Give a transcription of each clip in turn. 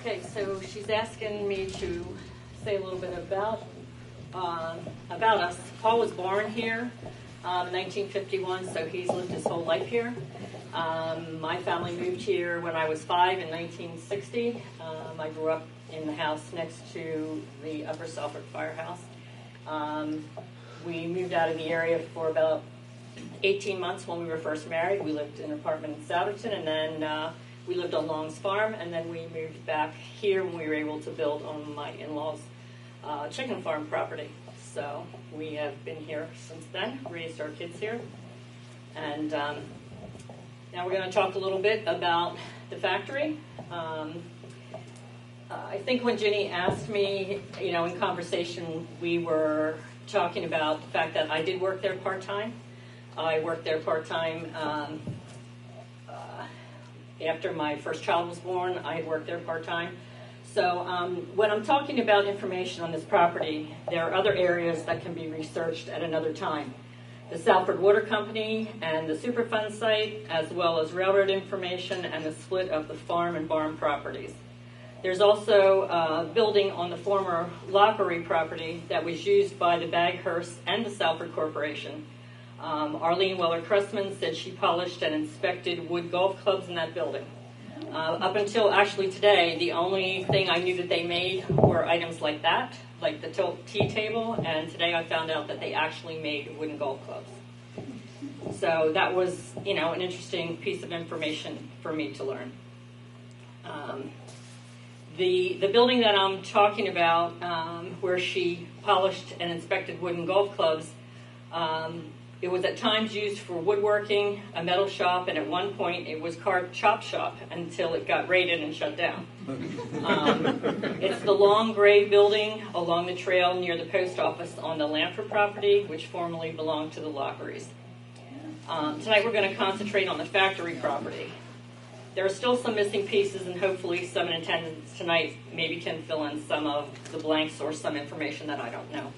Okay, so she's asking me to say a little bit about us. Paul was born here in 1951, so he's lived his whole life here. My family moved here when I was 5 in 1960. I grew up in the house next to the Upper Salford firehouse. We moved out of the area for about 18 months when we were first married. We lived in an apartment in Southerton, and then we lived on Long's Farm, and then we moved back here when we were able to build on my in-laws' chicken farm property. So we have been here since then, raised our kids here. And now we're going to talk a little bit about the factory. I think when Ginny asked me, in conversation, we were talking about the fact that I did work there part-time. I worked there part-time after my first child was born. I had worked there part-time. So when I'm talking about information on this property, there are other areas that can be researched at another time. The Salford Water Company and the Superfund site, as well as railroad information and the split of the farm and barn properties. There's also a building on the former Lockery property that was used by the Baghurst and the Salford Corporation. Arlene Weller-Cressman said she polished and inspected wood golf clubs in that building. Up until actually today, the only thing I knew that they made were items like that, like the tea table, and today I found out that they actually made wooden golf clubs. So that was, an interesting piece of information for me to learn. The building that I'm talking about, where she polished and inspected wooden golf clubs, it was at times used for woodworking, a metal shop, and at one point it was carved chop shop until it got raided and shut down. It's the long gray building along the trail near the post office on the Lanford property, which formerly belonged to the Lockeries. Tonight we're going to concentrate on the factory property. There are still some missing pieces, and hopefully some in attendance tonight maybe can fill in some of the blanks or some information that I don't know.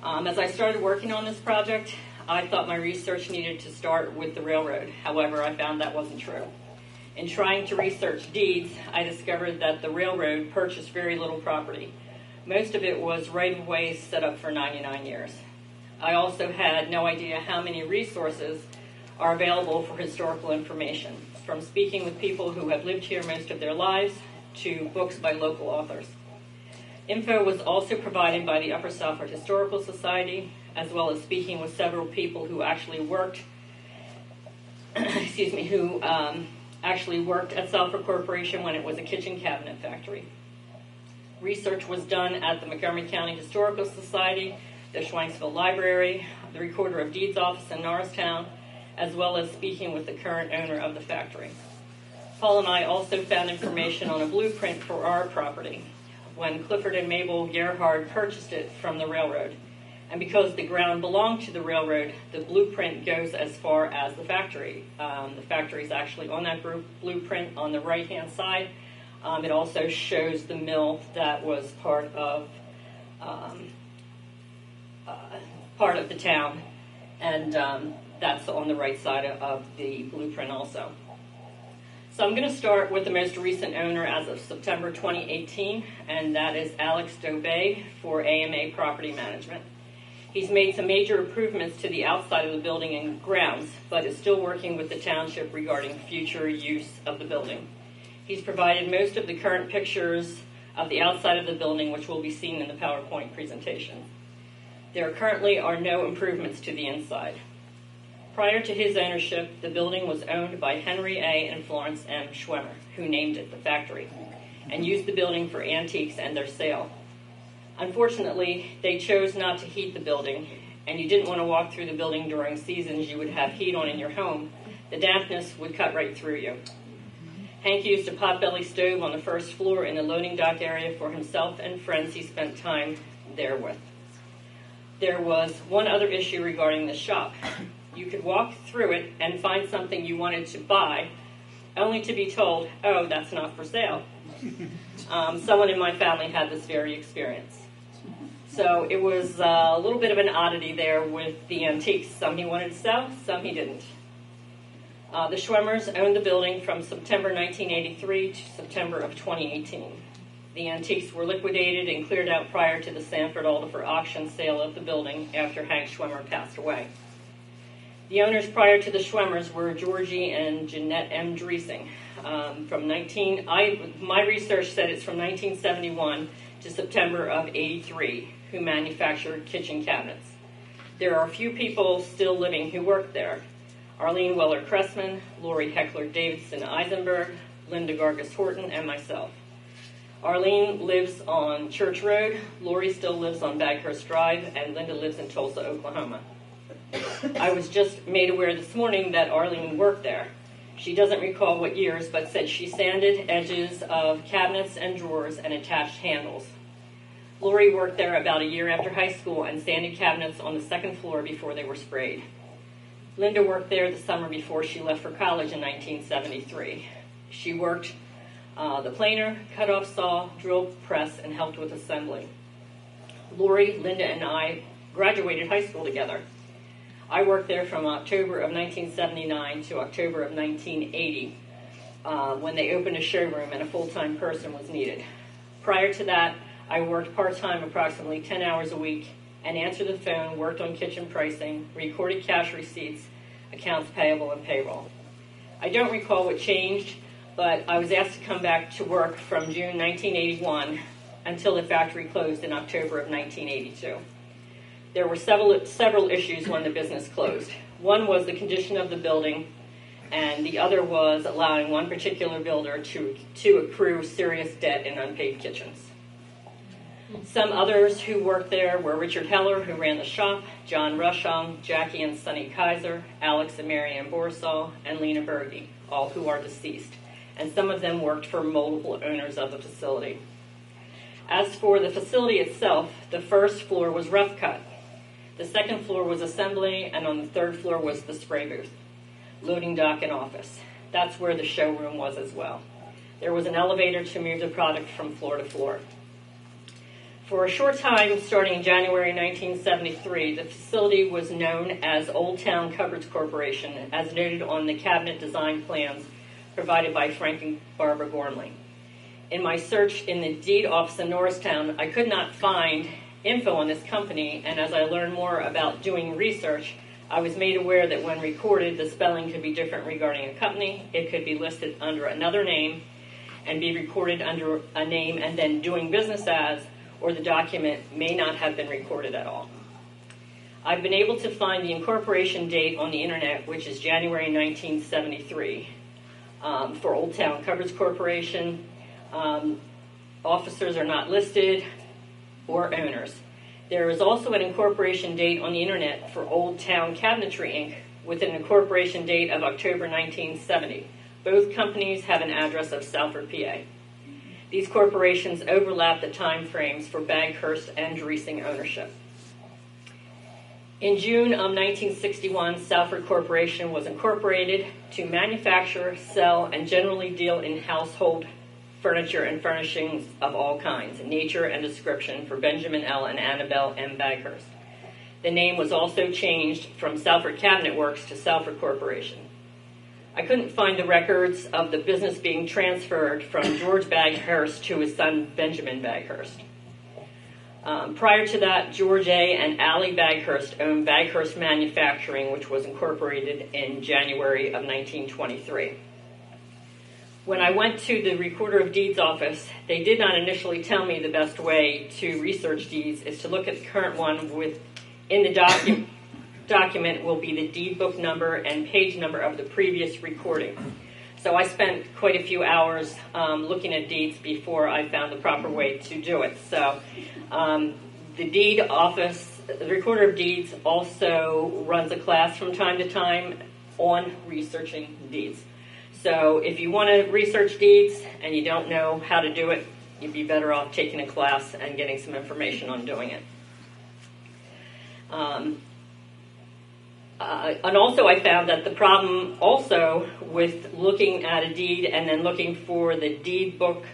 As I started working on this project, I thought my research needed to start with the railroad. However, I found that wasn't true. In trying to research deeds, I discovered that the railroad purchased very little property. Most of it was right-of-way set up for 99 years. I also had no idea how many resources are available for historical information, from speaking with people who have lived here most of their lives to books by local authors. Info was also provided by the Upper Salford Historical Society, as well as speaking with several people who actually worked, actually worked at Salford Corporation when it was a kitchen cabinet factory. Research was done at the Montgomery County Historical Society, the Schwanksville Library, the Recorder of Deeds office in Norristown, as well as speaking with the current owner of the factory. Paul and I also found information on a blueprint for our property when Clifford and Mabel Gerhard purchased it from the railroad. And because the ground belonged to the railroad, the blueprint goes as far as the factory. The factory is actually on that blueprint on the right-hand side. It also shows the mill that was part of the town, and that's on the right side of the blueprint also. So I'm going to start with the most recent owner as of September 2018, and that is Alex Dobay for AMA Property Management. He's made some major improvements to the outside of the building and grounds, but is still working with the township regarding future use of the building. He's provided most of the current pictures of the outside of the building, which will be seen in the PowerPoint presentation. There currently are no improvements to the inside. Prior to his ownership, the building was owned by Henry A. and Florence M. Schwemmer, who named it the factory, and used the building for antiques and their sale. Unfortunately, they chose not to heat the building, and you didn't want to walk through the building during seasons you would have heat on in your home. The dampness would cut right through you. Hank used a potbelly stove on the first floor in the loading dock area for himself and friends he spent time there with. There was one other issue regarding the shop. You could walk through it and find something you wanted to buy, only to be told, oh, that's not for sale. Someone in my family had this very experience. So it was a little bit of an oddity there with the antiques. Some he wanted to sell, some he didn't. The Schwemmers owned the building from September 1983 to September of 2018. The antiques were liquidated and cleared out prior to the Salford Alderfer auction sale of the building after Hank Schwemmer passed away. The owners prior to the Schwemmers were Georgie and Jeanette M. Driesing. My research said it's from 1971 to September of 83, who manufactured kitchen cabinets. There are a few people still living who worked there. Arlene Weller-Cressman, Lori Heckler-Davidson-Eisenberg, Linda Gargas-Horton, and myself. Arlene lives on Church Road, Lori still lives on Baghurst Drive, and Linda lives in Tulsa, Oklahoma. I was just made aware this morning that Arlene worked there. She doesn't recall what years, but said she sanded edges of cabinets and drawers and attached handles. Lori worked there about a year after high school and sanded cabinets on the second floor before they were sprayed. Linda worked there the summer before she left for college in 1973. She worked the planer, cut-off saw, drill press, and helped with assembly. Lori, Linda, and I graduated high school together. I worked there from October of 1979 to October of 1980 when they opened a showroom and a full-time person was needed. Prior to that, I worked part-time approximately 10 hours a week and answered the phone, worked on kitchen pricing, recorded cash receipts, accounts payable, and payroll. I don't recall what changed, but I was asked to come back to work from June 1981 until the factory closed in October of 1982. There were several issues when the business closed. One was the condition of the building, and the other was allowing one particular builder to accrue serious debt in unpaid kitchens. Some others who worked there were Richard Heller, who ran the shop, John Rushong, Jackie and Sonny Kaiser, Alex and Marianne Borsall, and Lena Berge, all who are deceased. And some of them worked for multiple owners of the facility. As for the facility itself, the first floor was rough cut. The second floor was assembly, and on the third floor was the spray booth, loading dock, and office. That's where the showroom was as well. There was an elevator to move the product from floor to floor. For a short time, starting in January 1973, the facility was known as Old Town Cupboards Corporation, as noted on the cabinet design plans provided by Frank and Barbara Gormley. In my search in the deed office in Norristown, I could not find info on this company, and as I learned more about doing research, I was made aware that when recorded, the spelling could be different regarding a company. It could be listed under another name and be recorded under a name and then doing business as, or the document may not have been recorded at all. I've been able to find the incorporation date on the internet, which is January 1973, for Old Town Cupboards Corporation. Officers are not listed, or owners. There is also an incorporation date on the internet for Old Town Cabinetry, Inc., with an incorporation date of October 1970. Both companies have an address of Salford, PA. These corporations overlap the time frames for Baghurst and Driesing ownership. In June of 1961, Salford Corporation was incorporated to manufacture, sell, and generally deal in household furniture and furnishings of all kinds, nature and description, for Benjamin L. and Annabelle M. Baghurst. The name was also changed from Salford Cabinet Works to Salford Corporation. I couldn't find the records of the business being transferred from George Baghurst to his son Benjamin Baghurst. Prior to that, George A. and Allie Baghurst owned Baghurst Manufacturing, which was incorporated in January of 1923. When I went to the Recorder of Deeds office, they did not initially tell me the best way to research deeds is to look at the current one in the document will be the deed book number and page number of the previous recording. So I spent quite a few hours looking at deeds before I found the proper way to do it. So the deed office, the Recorder of Deeds, also runs a class from time to time on researching deeds. So if you want to research deeds and you don't know how to do it, you'd be better off taking a class and getting some information on doing it. And also I found that the problem also with looking at a deed and then looking for the deed book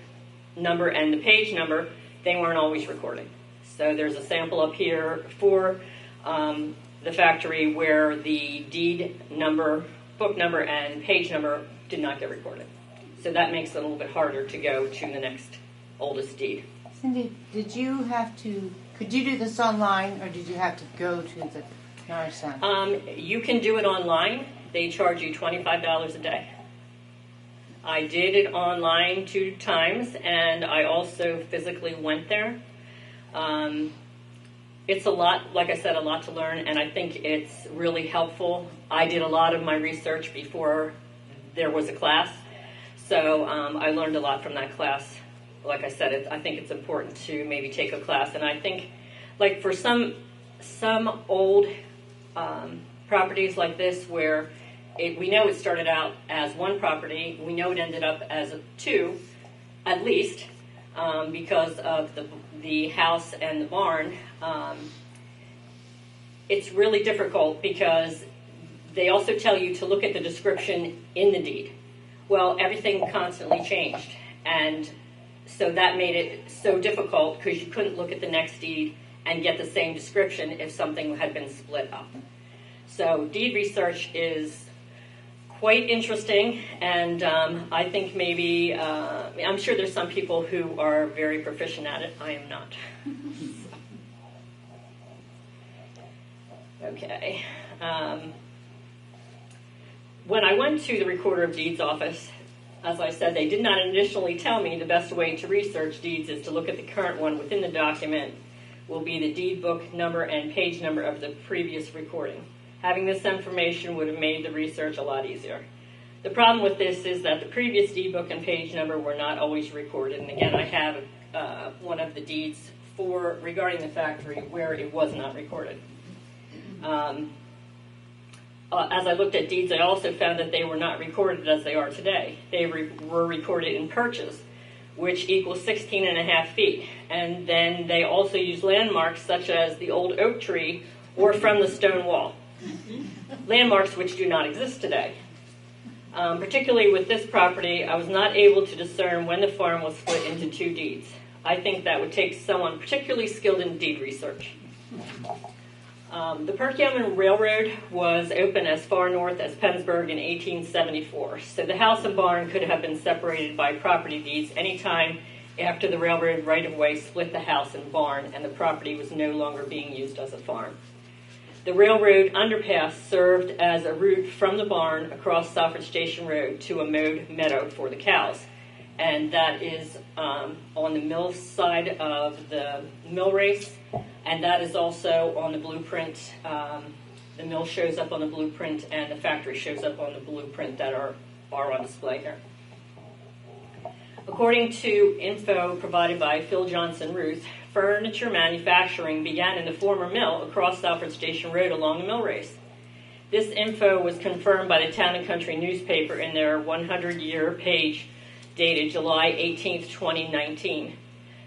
number and the page number, they weren't always recording. So there's a sample up here for the factory where the deed number book number and page number did not get recorded. So that makes it a little bit harder to go to the next oldest deed. Cindy, could you do this online, or did you have to go to the yard sale? You can do it online. They charge you $25 a day. I did it online 2 times, and I also physically went there. It's a lot, like I said, a lot to learn, and I think it's really helpful. I did a lot of my research before there was a class, so I learned a lot from that class. Like I said, I think it's important to maybe take a class, and I think, like for some old properties like this, where we know it started out as 1 property, we know it ended up as 2, at least, because of the house and the barn. It's really difficult because they also tell you to look at the description in the deed. Well, everything constantly changed, and so that made it so difficult because you couldn't look at the next deed and get the same description if something had been split up. So deed research is quite interesting, and I think maybe, I'm sure there's some people who are very proficient at it. I am not. Okay. When I went to the Recorder of Deeds office, as I said, they did not initially tell me the best way to research deeds is to look at the current one within the document will be the deed book number and page number of the previous recording. Having this information would have made the research a lot easier. The problem with this is that the previous deed book and page number were not always recorded. And again, I have one of the deeds regarding the factory where it was not recorded. As I looked at deeds, I also found that they were not recorded as they are today. They were recorded in perches, which equals 16.5 feet. And then they also used landmarks such as the old oak tree or from the stone wall. Landmarks which do not exist today. Particularly with this property, I was not able to discern when the farm was split into 2 deeds. I think that would take someone particularly skilled in deed research. The Perkiomen Railroad was open as far north as Pennsburg in 1874, so the house and barn could have been separated by property deeds any time after the railroad right-of-way split the house and barn and the property was no longer being used as a farm. The railroad underpass served as a route from the barn across Salford Station Road to a mowed meadow for the cows, and that is on the mill side of the mill race. And that is also on the blueprint. The mill shows up on the blueprint, and the factory shows up on the blueprint that are on display here. According to info provided by Phil Johnson Ruth, furniture manufacturing began in the former mill across Salford Station Road along the mill race. This info was confirmed by the Town and Country newspaper in their 100-year page dated July 18, 2019.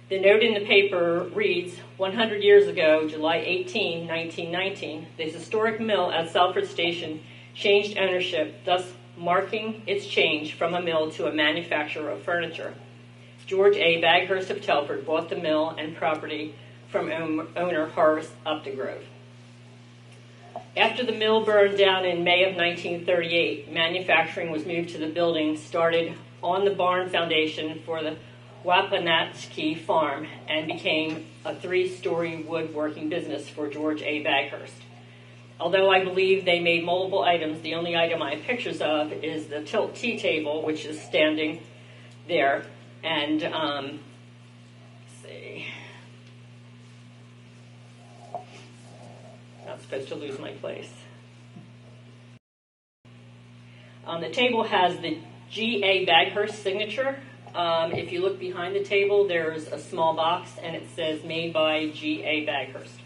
The note in the paper reads, 100 years ago, July 18, 1919, the historic mill at Salford Station changed ownership, thus marking its change from a mill to a manufacturer of furniture. George A. Baghurst of Telford bought the mill and property from owner Horace Updegrove. After the mill burned down in May of 1938, manufacturing was moved to the building started on the barn foundation for the Wapanatski farm and became a 3-story woodworking business for George A. Baghurst. Although I believe they made multiple items, the only item I have pictures of is the tilt tea table, which is standing there. And, let's see. Not supposed to lose my place. The table has the G.A. Baghurst signature. If you look behind the table, there's a small box, and it says made by G.A. Baghurst.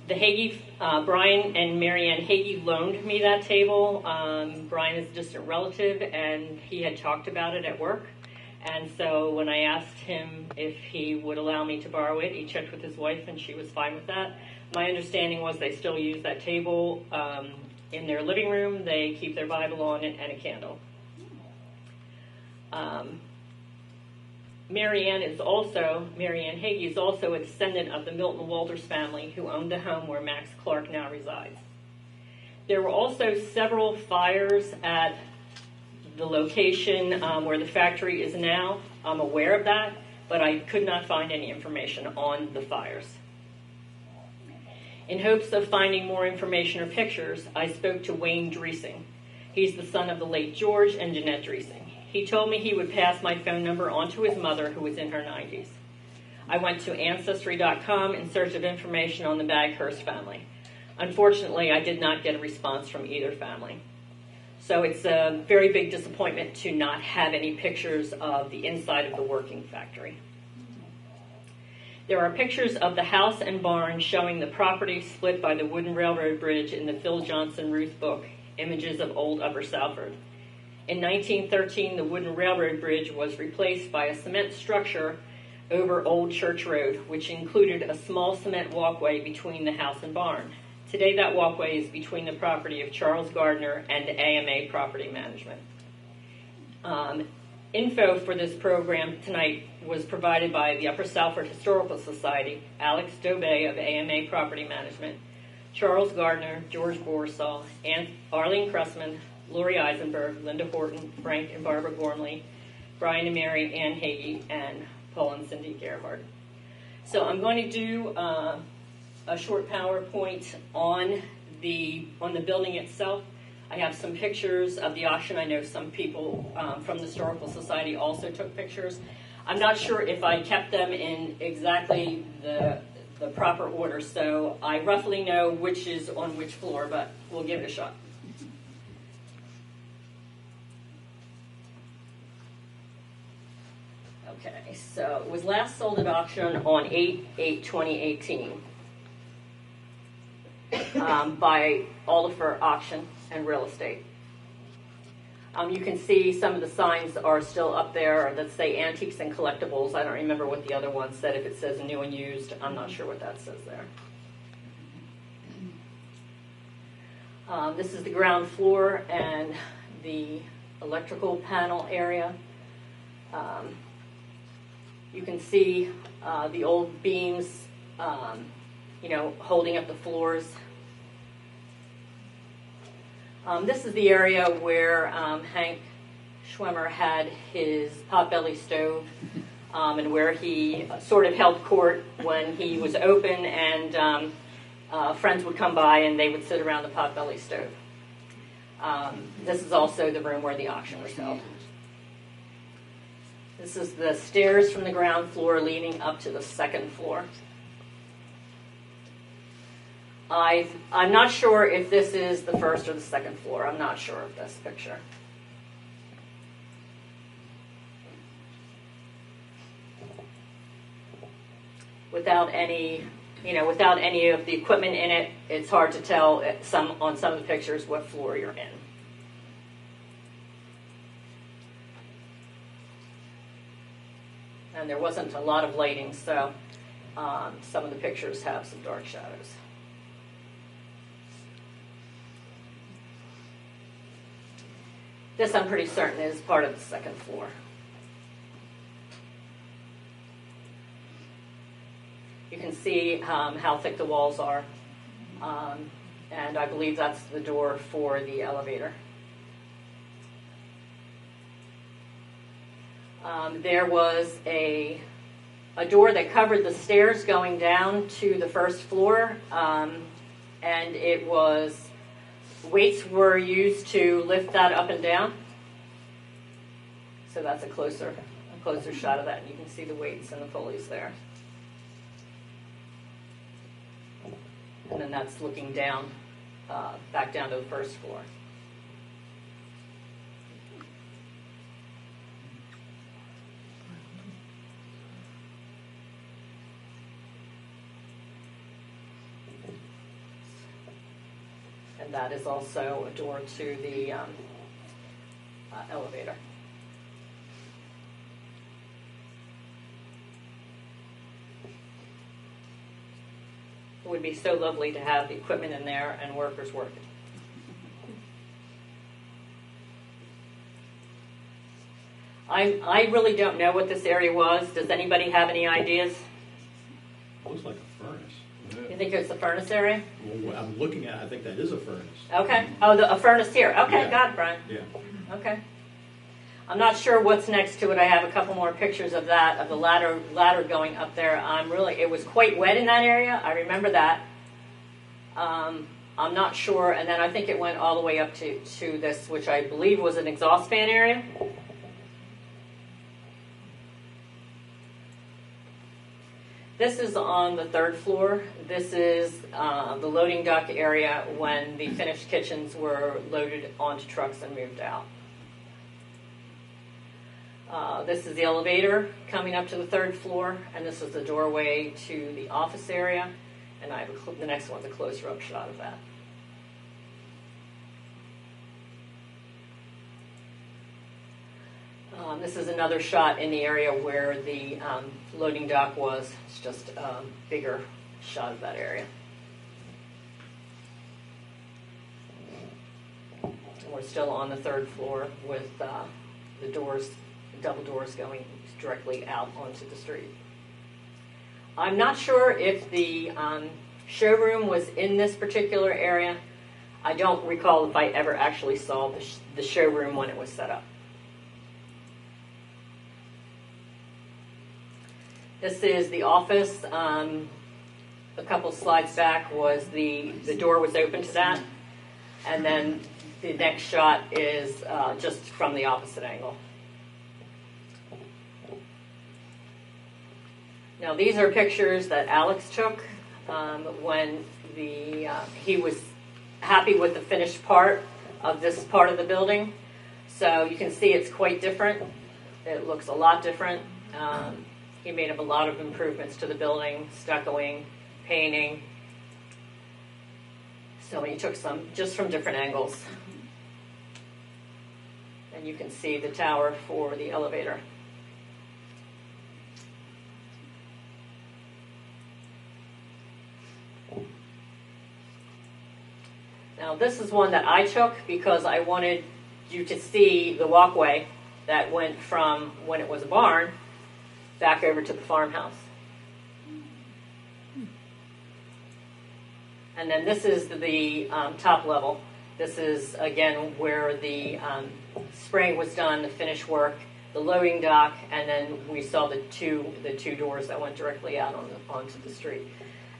The Hagee, Brian and Marianne Hagee loaned me that table. Brian is a distant relative, and he had talked about it at work. And so when I asked him if he would allow me to borrow it, he checked with his wife, and she was fine with that. My understanding was they still use that table in their living room. They keep their Bible on it and a candle. Marianne Hagee is also a descendant of the Milton Walters family who owned the home where Max Clark now resides. There were also several fires at the location where the factory is now. I'm aware of that, but I could not find any information on the fires. In hopes of finding more information or pictures, I spoke to Wayne Dreesing. He's the son of the late George and Jeanette Dreesing. He told me he would pass my phone number on to his mother, who was in her 90s. I went to Ancestry.com in search of information on the Baghurst family. Unfortunately, I did not get a response from either family. So it's a very big disappointment to not have any pictures of the inside of the working factory. There are pictures of the house and barn showing the property split by the wooden railroad bridge in the Phil Johnson Ruth book, Images of Old Upper Salford. In 1913, the wooden railroad bridge was replaced by a cement structure over Old Church Road, which included a small cement walkway between the house and barn. Today, that walkway is between the property of Charles Gardner and AMA Property Management. Info for this program tonight was provided by the Upper Salford Historical Society, Alex Dobey of AMA Property Management, Charles Gardner, George Borsall, Arlene Cressman, Lori Eisenberg, Linda Horton, Frank and Barbara Gormley, Brian and Mary, Ann Hagee, and Paul and Cindy Gerhard. So I'm going to do a short PowerPoint on the building itself. I have some pictures of the auction. I know some people from the Historical Society also took pictures. I'm not sure if I kept them in exactly the proper order, so I roughly know which is on which floor, but we'll give it a shot. Okay, so it was last sold at auction on 8/8/2018 by Oliver Auction and Real Estate. You can see some of the signs are still up there that say antiques and collectibles. I don't remember what the other one said. If it says new and used, I'm not sure what that says there. This is the ground floor and the electrical panel area. You can see the old beams, holding up the floors. This is the area where Hank Schwemmer had his potbelly stove and where he sort of held court when he was open, and friends would come by and they would sit around the potbelly stove. This is also the room where the auction was held. This is the stairs from the ground floor leading up to the second floor. I'm not sure if this is the first or the second floor. I'm not sure of this picture. Without any of the equipment in it, it's hard to tell on some of the pictures what floor you're in. And there wasn't a lot of lighting, so some of the pictures have some dark shadows. This, I'm pretty certain, is part of the second floor. You can see how thick the walls are, and I believe that's the door for the elevator. There was a door that covered the stairs going down to the first floor, and it was weights were used to lift that up and down. So that's a closer shot of that, and you can see the weights and the pulleys there. And then that's looking down, back down to the first floor. And that is also a door to the elevator. It would be so lovely to have the equipment in there and workers working. I really don't know what this area was. Does anybody have any ideas? Looks like a furnace. You think it's the furnace area? Well, I'm looking at, I think that is a furnace. Okay. Oh, a furnace here. Okay, Yeah. got it, Brian. Yeah. Okay. I'm not sure what's next to it. I have a couple more pictures of that, of the ladder going up there. It was quite wet in that area. I remember that. I'm not sure. And then I think it went all the way up to this, which I believe was an exhaust fan area. This is on the 3rd floor. This is the loading dock area when the finished kitchens were loaded onto trucks and moved out. This is the elevator coming up to the 3rd floor, and this is the doorway to the office area. And I have the next one's a closer up shot of that. This is another shot in the area where the loading dock was. It's just a bigger shot of that area. And we're still on the 3rd floor with the doors, double doors going directly out onto the street. I'm not sure if the showroom was in this particular area. I don't recall if I ever actually saw the showroom when it was set up. This is the office. A couple slides back was the door was open to that. And then the next shot is just from the opposite angle. Now these are pictures that Alex took when he was happy with the finished part of this part of the building. So you can see it's quite different. It looks a lot different. He made up a lot of improvements to the building, stuccoing, painting. So he took some just from different angles. And you can see the tower for the elevator. Now this is one that I took because I wanted you to see the walkway that went from when it was a barn back over to the farmhouse. And then this is the top level. This is, again, where the spraying was done, the finish work, the loading dock, and then we saw the two doors that went directly out onto the street.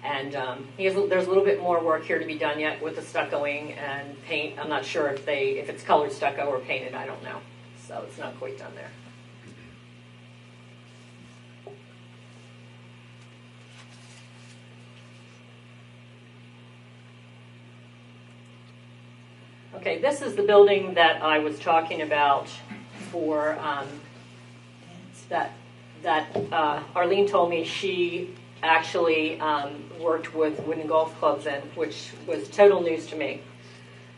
And there's a little bit more work here to be done yet with the stuccoing and paint. I'm not sure if it's colored stucco or painted, I don't know. So it's not quite done there. Okay, this is the building that I was talking about for that Arlene told me she actually worked with wooden golf clubs in, which was total news to me.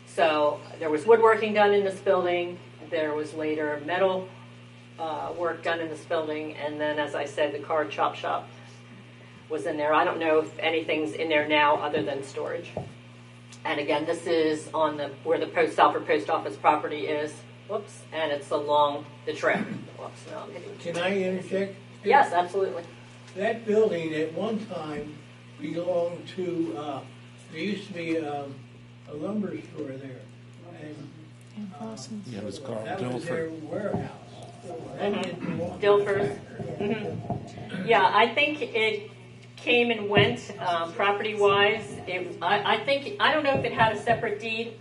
So there was woodworking done in this building. There was later metal work done in this building, and then, as I said, the car chop shop was in there. I don't know if anything's in there now other than storage. And again, this is on where the Salford Post Office property is. Whoops, and it's along the trail. Whoops, no, I'm hitting. Can I interject? Yes, absolutely. That building at one time belonged to, there used to be a lumber store there. And Yeah, it was Carl that was their Dilford. warehouse. That didn't belong to Dilford. the factory. Mm-hmm. Yeah, I think it came and went property-wise. I don't know if it had a separate deed.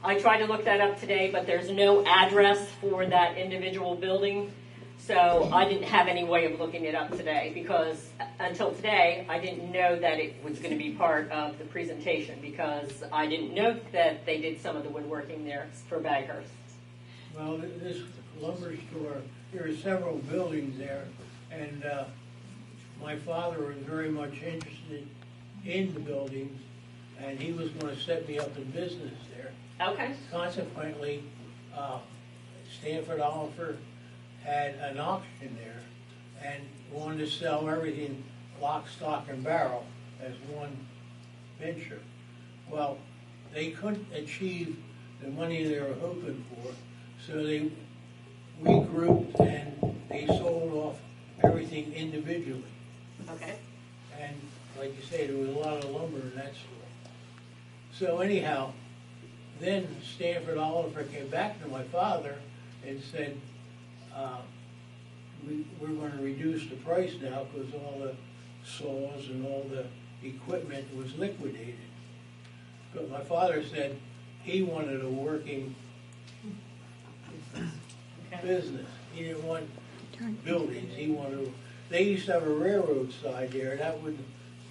I tried to look that up today, but there's no address for that individual building. So I didn't have any way of looking it up today because until today, I didn't know that it was going to be part of the presentation because I didn't know that they did some of the woodworking there for Baghurst. Well, this lumber store, there are several buildings there, and my father was very much interested in the buildings, and he was going to set me up in business there. Okay. Consequently, Stanford Oliver had an auction there and wanted to sell everything lock, stock, and barrel as one venture. Well, they couldn't achieve the money they were hoping for, so they regrouped and they sold off everything individually. Okay. And like you say, there was a lot of lumber in that store. So anyhow, then Stanford Oliver came back to my father and said, we're going to reduce the price now because all the saws and all the equipment was liquidated. But my father said he wanted a working business. He didn't want buildings. He wanted. They used to have a railroad side there. That was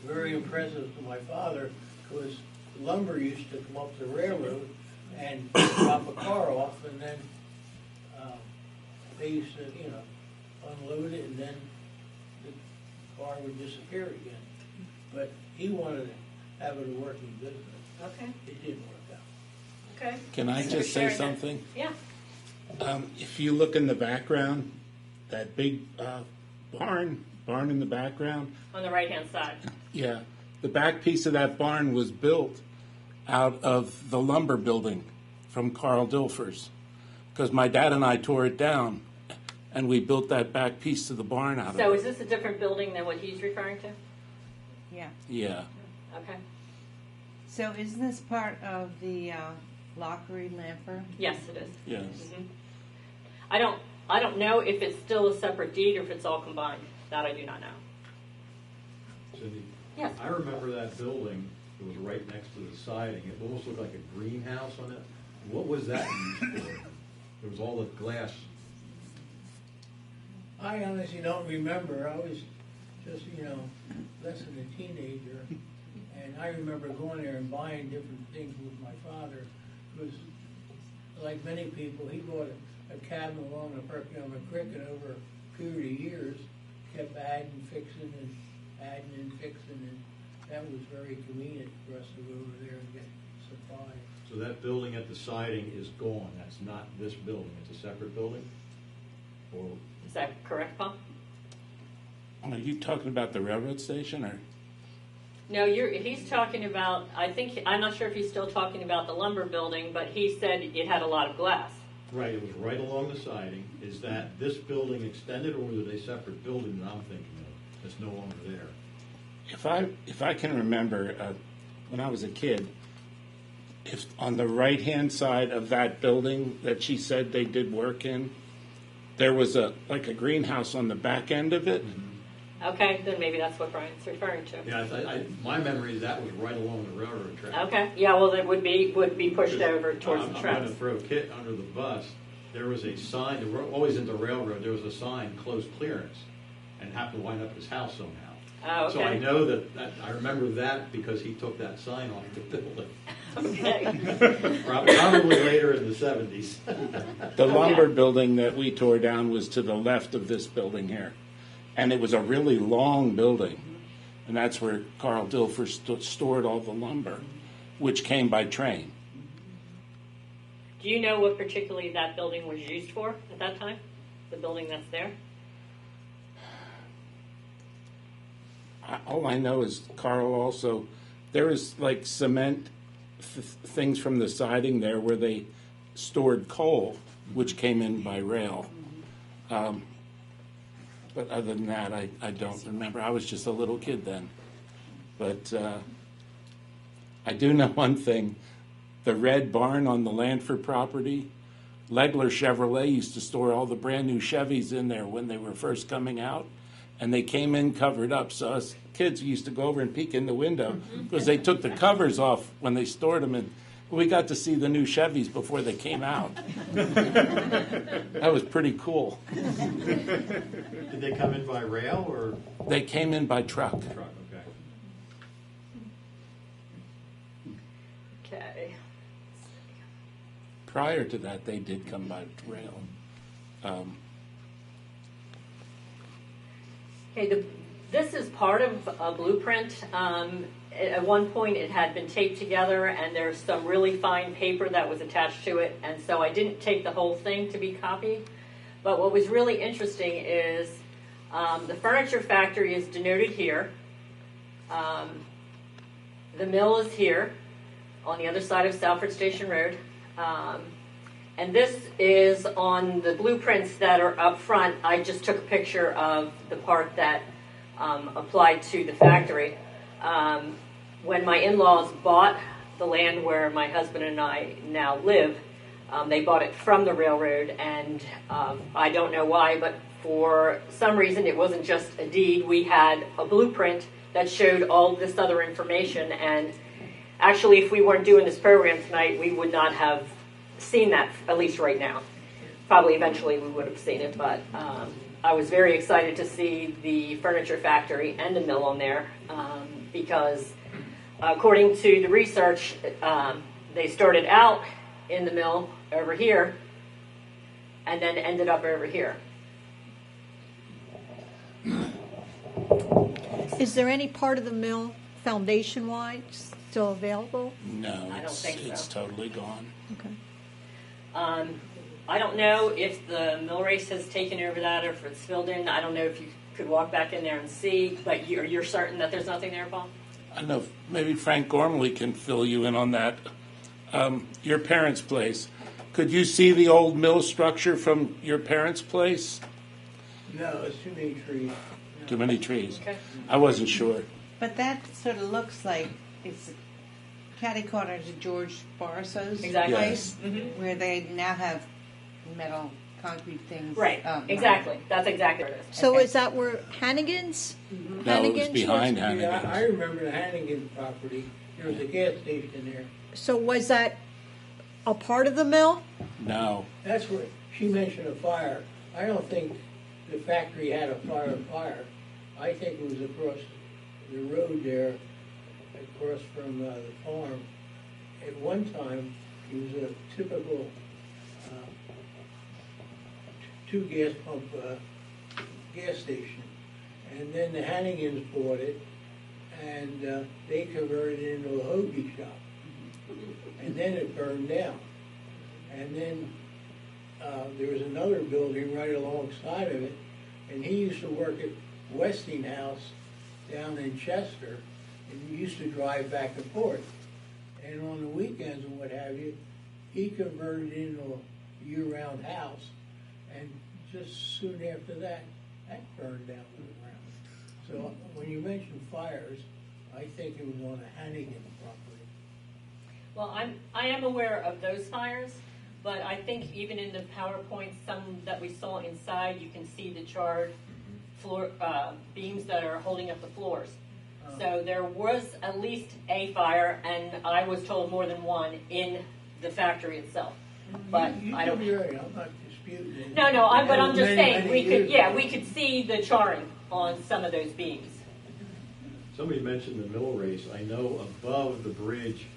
very impressive to my father because lumber used to come up the railroad and drop a car off, and then they used to, unload it, and then the car would disappear again. But he wanted to have it a working business. Okay. It didn't work out. Okay. Can I Thanks for just say sharing that. something? Yeah. If you look in the background, that big barn in the background, On the right-hand side. yeah, the back piece of that barn was built out of the lumber building from Carl Dilfer's, because my dad and I tore it down, and we built that back piece of the barn out So of is it. this a different building than what he's referring to? Yeah. Yeah. Okay. So isn't this part of the Lockery Lamper? Yes, it is. Yes. Mhm. I don't know if it's still a separate deed or if it's all combined. That I do not know. Cindy, Yes. I remember that building, it was right next to the siding, it almost looked like a greenhouse on it. What was that used for? There was all the glass. I honestly don't remember. I was just, less than a teenager. And I remember going there and buying different things with my father. Because, like many people, he bought a cabin along the creek, and over a period of years, kept adding, fixing, and adding and fixing. And that was very convenient for us to go over there and get supplies. So that building at the siding is gone, that's not this building, it's a separate building? Or, Is that correct, Paul? Are you talking about the railroad station, or? No, he's talking about, I'm not sure if he's still talking about the lumber building, but he said it had a lot of glass. right, it was right along the siding. Is that this building extended, or was it a separate building that I'm thinking of that's no longer there? If I can remember, when I was a kid, if on the right-hand side of that building that she said they did work in, there was a greenhouse on the back end of it. Okay, then maybe that's what Brian's referring to. Yeah, my memory is that was right along the railroad track. Okay, yeah, well, that would be pushed over towards the I'm going tracks. to throw Kit under the bus. There was a sign, they were always into railroad, there was a sign, closed clearance, and happened to wind up at his house somehow. Oh, okay. So I know that I remember that because he took that sign off the building. Okay. Probably later in the 70s. The lumber building that we tore down was to the left of this building here. And it was a really long building. And that's where Carl Dilfer stored all the lumber, which came by train. Do you know what particularly that building was used for at that time? The building that's there? All I know is Carl also, there was like cement things from the siding there where they stored coal, which came in by rail. But other than that, I don't remember. I was just a little kid then. But I do know one thing. The red barn on the Lanford property, Legler Chevrolet used to store all the brand new Chevys in there when they were first coming out. And they came in covered up. So us kids used to go over and peek in the window because they took the covers off when they stored them. And we got to see the new Chevys before they came out. That was pretty cool. Did they come in by rail or They came in by truck. truck? Okay. Okay. Prior to that, they did come by rail. Okay, this is part of a blueprint. At one point, it had been taped together, and there's some really fine paper that was attached to it, and so I didn't take the whole thing to be copied. But what was really interesting is the furniture factory is denoted here. The mill is here on the other side of Salford Station Road. And this is on the blueprints that are up front. I just took a picture of the part that applied to the factory. When my in-laws bought the land where my husband and I now live, they bought it from the railroad, and I don't know why, but for some reason it wasn't just a deed. We had a blueprint that showed all this other information, and actually if we weren't doing this program tonight, we would not have seen that, at least right now. Probably eventually we would have seen it, but I was very excited to see the furniture factory and the mill on there, because according to the research, they started out in the mill over here and then ended up over here. Is there any part of the mill foundation-wise still available? No, I don't think it's so. totally gone. Okay. I don't know if the mill race has taken over that or if it's filled in. I don't know if you could walk back in there and see, but you're certain that there's nothing there, Paul? I know maybe Frank Gormley can fill you in on that. Your parents' place. Could you see the old mill structure from your parents' place? No, it's too many trees. Too many trees. Okay. I wasn't sure. But that sort of looks like it's catty corner to George Barso's Exactly. place, Mhm. where they now have metal concrete things. Right, exactly. That's exactly where it is. So Okay. is that where Hannigan's? No, it was Hannigan's behind was? Yeah, I Hannigan's. remember the Hannigan property. There was a gas station there. So was that a part of the mill? No. That's where she mentioned a fire. I don't think the factory had a fire. I think it was across the road there, across from the farm. At one time, it was a typical two gas pump gas station. And then the Hannigans bought it, and they converted it into a hoagie shop. And then it burned down. And then there was another building right alongside of it, and he used to work at Westinghouse down in Chester, and he used to drive back and forth. And on the weekends and what have you, he converted it into a year-round house, and just soon after that, that burned down to the ground. So when you mention fires, I think it was on the Hannigan property. Well, I am aware of those fires, but I think even in the PowerPoint, some that we saw inside, you can see the charred floor beams that are holding up the floors. So there was at least a fire, and I was told more than one in the factory itself. But You I don't. could be right, I'm not disputing it. No, but I'm just Many, saying many we could. years Yeah, ago. we could see the charring on some of those beams. Somebody mentioned the mill race. I know above the bridge,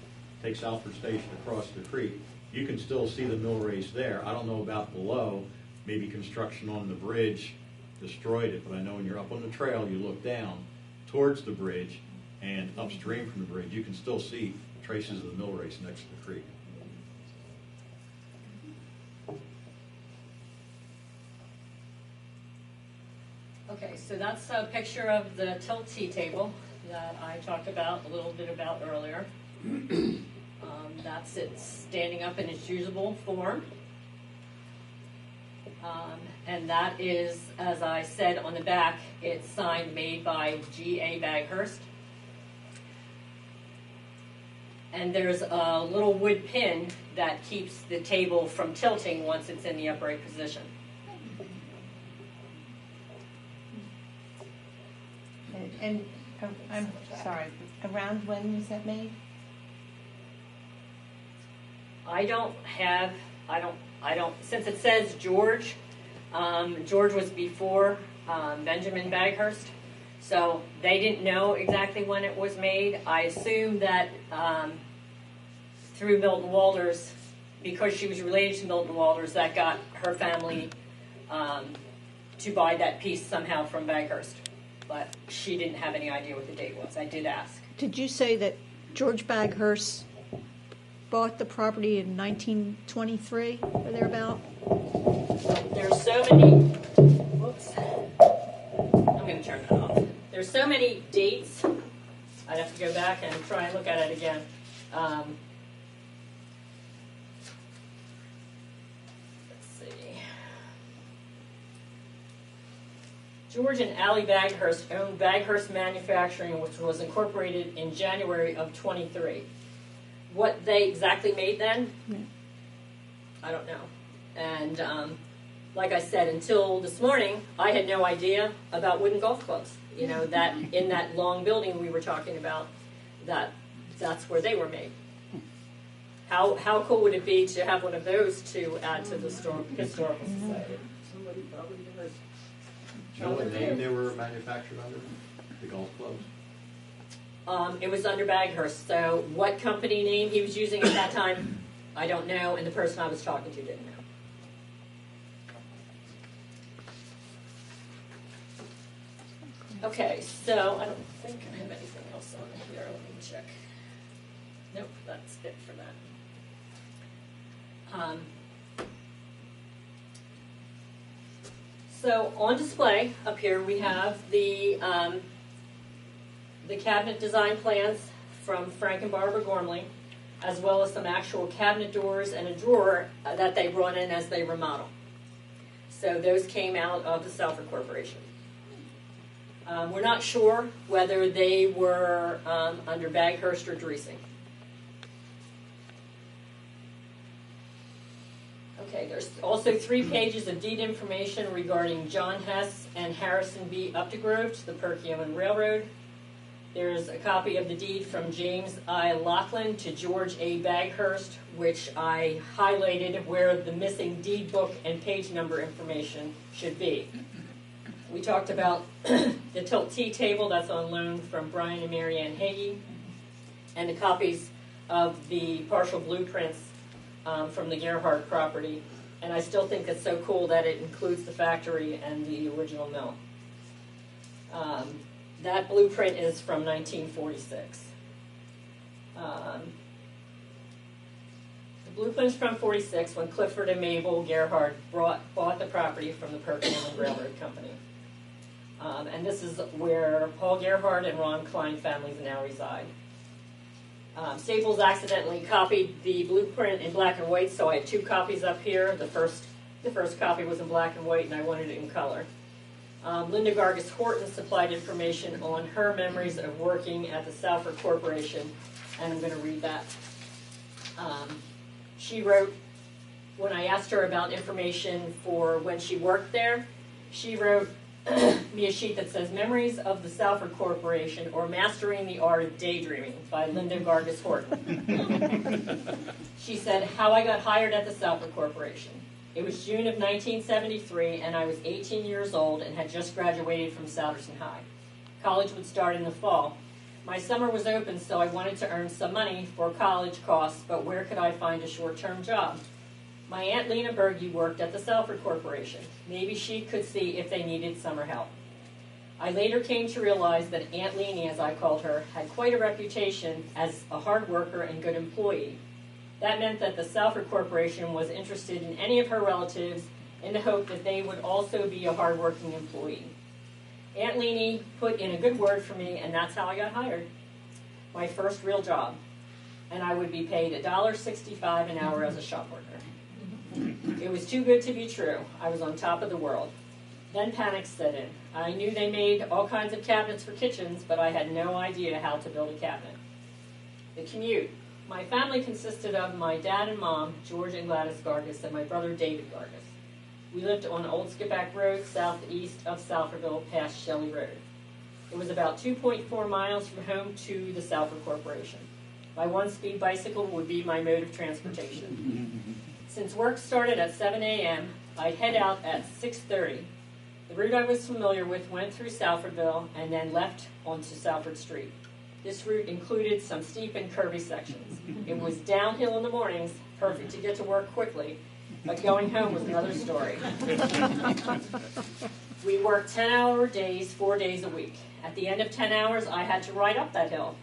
take Salford Station across the creek, you can still see the mill race there. I don't know about below. Maybe construction on the bridge destroyed it, but I know when you're up on the trail, you look down towards the bridge and upstream from the bridge, you can still see traces of the mill race next to the creek. Okay, so that's a picture of the tilt tea table that I talked about a little bit about earlier. That's it standing up in its usable form. And that is, as I said on the back, it's signed made by G.A. Baghurst. And there's a little wood pin that keeps the table from tilting once it's in the upright position. And I'm sorry, around when was that made? I don't, since it says George, George was before Benjamin Baghurst, so they didn't know exactly when it was made. I assume that through Milton Walters, because she was related to Milton Walters, that got her family to buy that piece somehow from Baghurst. But she didn't have any idea what the date was. I did ask. Did you say that George Baghurst bought the property in 1923 or thereabout? There's so many, whoops, I'm going to turn that off. There's so many dates, I'd have to go back and try and look at it again. Let's see. George and Allie Baghurst owned Baghurst Manufacturing, which was incorporated in January of 23. What they exactly made then, I don't know. And like I said, until this morning, I had no idea about wooden golf clubs. You know, that in that long building we were talking about, that's where they were made. How cool would it be to have one of those to add to the historical society? Somebody probably does. Do you know what name they were manufactured under? The golf clubs? It was under Baghurst. So what company name he was using at that time, I don't know, and the person I was talking to didn't know. Okay, so I don't think I have anything else on here. Let me check. Nope, that's it for that. So on display up here we have the cabinet design plans from Frank and Barbara Gormley, as well as some actual cabinet doors and a drawer that they run in as they remodel. So those came out of the Salford Corporation. We're not sure whether they were under Baghurst or Dreesing. Okay, there's also 3 pages of deed information regarding John Hess and Harrison B. Updegrove to the Perkiomen Railroad. There's a copy of the deed from James I. Laughlin to George A. Baghurst, which I highlighted where the missing deed book and page number information should be. We talked about the tilt T table that's on loan from Brian and Mary Ann Hagee, and the copies of the partial blueprints from the Gerhard property. And I still think it's so cool that it includes the factory and the original mill. That blueprint is from 1946. The blueprint is from 46 when Clifford and Mabel Gerhard bought the property from the Perkiomen Railroad Company. And this is where Paul Gerhard and Ron Klein families now reside. Staples accidentally copied the blueprint in black and white, so I had 2 copies up here. The first copy was in black and white, and I wanted it in color. Linda Gargus Horton supplied information on her memories of working at the Salford Corporation, and I'm going to read that. She wrote, when I asked her about information for when she worked there, she wrote me a sheet that says Memories of the Salford Corporation or Mastering the Art of Daydreaming by Linda Gargus Horton. She said, how I got hired at the Salford Corporation. It was June of 1973, and I was 18 years old and had just graduated from Souderson High. College would start in the fall. My summer was open, so I wanted to earn some money for college costs, but where could I find a short-term job? My Aunt Lena Berge worked at the Salford Corporation. Maybe she could see if they needed summer help. I later came to realize that Aunt Lena, as I called her, had quite a reputation as a hard worker and good employee. That meant that the Salford Corporation was interested in any of her relatives in the hope that they would also be a hard-working employee. Aunt Lena put in a good word for me, and that's how I got hired. My first real job. And I would be paid $1.65 an hour as a shop worker. It was too good to be true. I was on top of the world. Then panic set in. I knew they made all kinds of cabinets for kitchens, but I had no idea how to build a cabinet. The commute. My family consisted of my dad and mom, George and Gladys Gargus, and my brother David Gargus. We lived on Old Skippack Road, southeast of Salfordville, past Shelley Road. It was about 2.4 miles from home to the Salford Corporation. My one-speed bicycle would be my mode of transportation. Since work started at 7 a.m., I'd head out at 6:30. The route I was familiar with went through Salfordville and then left onto Salford Street. This route included some steep and curvy sections. It was downhill in the mornings, perfect to get to work quickly, but going home was another story. We worked 10-hour days, 4 days a week. At the end of 10 hours, I had to ride up that hill.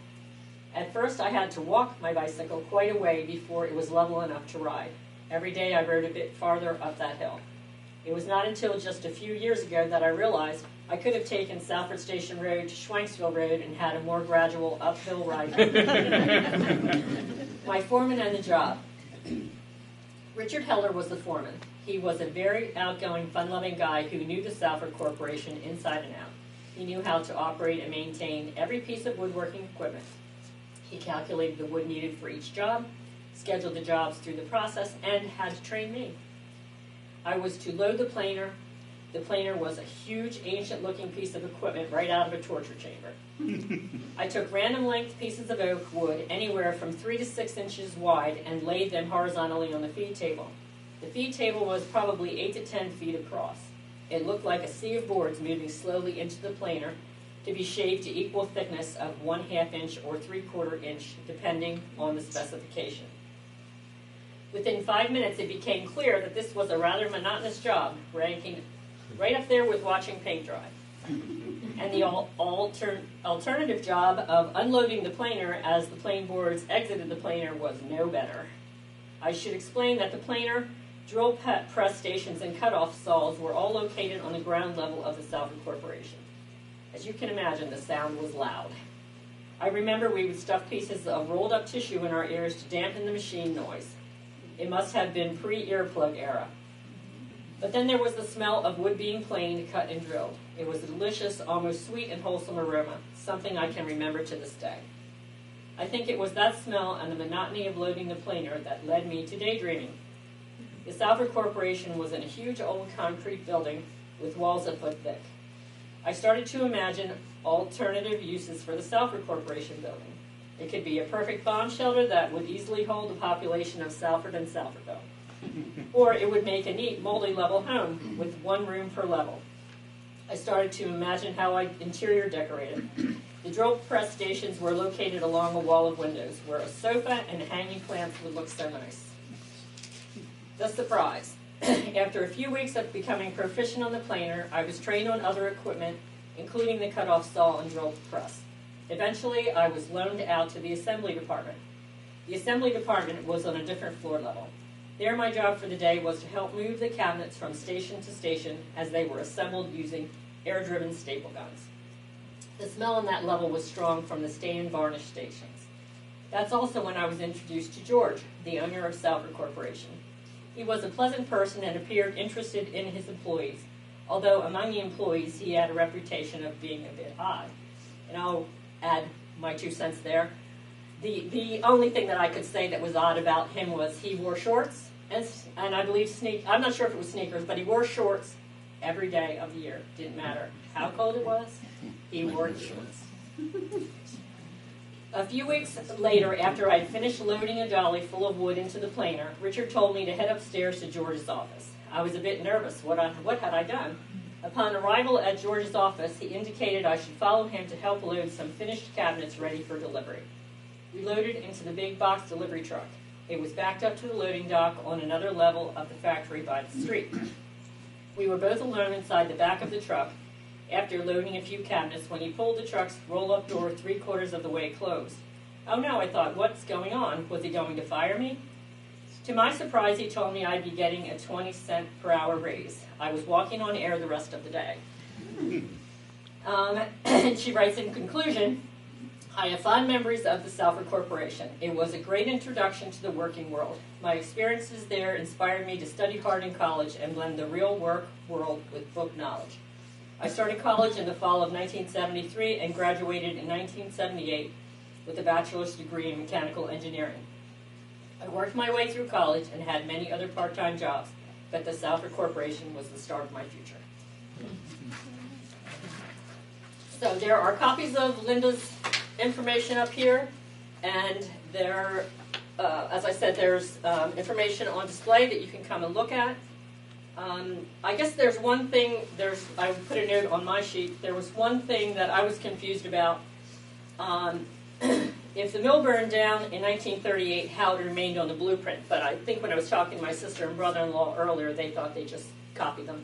At first, I had to walk my bicycle quite a way before it was level enough to ride. Every day I rode a bit farther up that hill. It was not until just a few years ago that I realized I could have taken Salford Station Road to Schwanksville Road and had a more gradual uphill ride. My foreman and the job. Richard Heller was the foreman. He was a very outgoing, fun-loving guy who knew the Salford Corporation inside and out. He knew how to operate and maintain every piece of woodworking equipment. He calculated the wood needed for each job, scheduled the jobs through the process, and had to train me. I was to load the planer. The planer was a huge, ancient-looking piece of equipment right out of a torture chamber. I took random length pieces of oak wood, anywhere from 3 to 6 inches wide, and laid them horizontally on the feed table. The feed table was probably 8 to 10 feet across. It looked like a sea of boards moving slowly into the planer to be shaved to equal thickness of 1/2 inch or 3/4 inch, depending on the specification. Within 5 minutes, it became clear that this was a rather monotonous job, ranking right up there with watching paint dry. And the alternative job of unloading the planer as the plane boards exited the planer was no better. I should explain that the planer, drill press stations, and cutoff saws were all located on the ground level of the Salford Corporation. As you can imagine, the sound was loud. I remember we would stuff pieces of rolled up tissue in our ears to dampen the machine noise. It must have been pre-earplug era. But then there was the smell of wood being planed, cut, and drilled. It was a delicious, almost sweet and wholesome aroma, something I can remember to this day. I think it was that smell and the monotony of loading the planer that led me to daydreaming. The Salford Corporation was in a huge old concrete building with walls a foot thick. I started to imagine alternative uses for the Salford Corporation building. It could be a perfect bomb shelter that would easily hold the population of Salford and Salfordville. Or it would make a neat multi-level home with one room per level. I started to imagine how I'd interior decorate it. The drill press stations were located along a wall of windows where a sofa and hanging plants would look so nice. The surprise. After a few weeks of becoming proficient on the planer, I was trained on other equipment, including the cutoff saw and drill press. Eventually, I was loaned out to the assembly department. The assembly department was on a different floor level. There, my job for the day was to help move the cabinets from station to station as they were assembled using air-driven staple guns. The smell on that level was strong from the stain and varnish stations. That's also when I was introduced to George, the owner of Salford Corporation. He was a pleasant person and appeared interested in his employees, although among the employees he had a reputation of being a bit odd. And I'll add my 2 cents there. The only thing that I could say that was odd about him was he wore shorts, and I believe I'm not sure if it was sneakers, but he wore shorts every day of the year. Didn't matter how cold it was, he wore the shorts. A few weeks later, after I had finished loading a dolly full of wood into the planer, Richard told me to head upstairs to George's office. I was a bit nervous. What had I done? Upon arrival at George's office, he indicated I should follow him to help load some finished cabinets ready for delivery. We loaded into the big box delivery truck. It was backed up to the loading dock on another level of the factory by the street. We were both alone inside the back of the truck after loading a few cabinets when he pulled the truck's roll-up door 3/4 of the way closed. Oh no, I thought, what's going on? Was he going to fire me? To my surprise, he told me I'd be getting a 20-cent per hour raise. I was walking on air the rest of the day. And she writes in conclusion, I have fond memories of the Salford Corporation. It was a great introduction to the working world. My experiences there inspired me to study hard in college and blend the real work world with book knowledge. I started college in the fall of 1973 and graduated in 1978 with a bachelor's degree in mechanical engineering. I worked my way through college and had many other part-time jobs, but the Salford Corporation was the start of my future. So there are copies of Linda's information up here, and there, as I said, there's information on display that you can come and look at. I guess there's one thing, I put a note on my sheet, there was one thing that I was confused about. If the mill burned down in 1938, how it remained on the blueprint, but I think when I was talking to my sister and brother-in-law earlier, they thought they just copied them.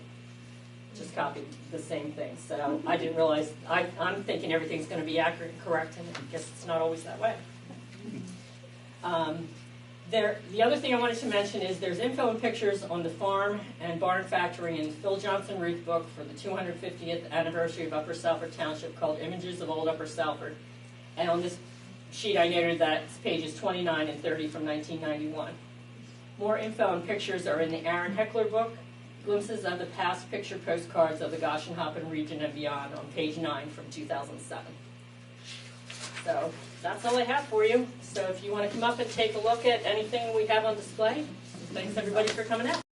Just copied the same thing. So I didn't realize, I'm thinking everything's going to be accurate and correct, and I guess it's not always that way. The other thing I wanted to mention is there's info and pictures on the farm and barn factory in Phil Johnson Ruth book for the 250th anniversary of Upper Salford Township called Images of Old Upper Salford. And on this sheet I noted that it's pages 29 and 30 from 1991. More info and pictures are in the Aaron Heckler book, Glimpses of the Past Picture Postcards of the Goshenhoppen Region and Beyond, on page 9 from 2007. So that's all I have for you. So if you want to come up and take a look at anything we have on display, thanks everybody for coming out.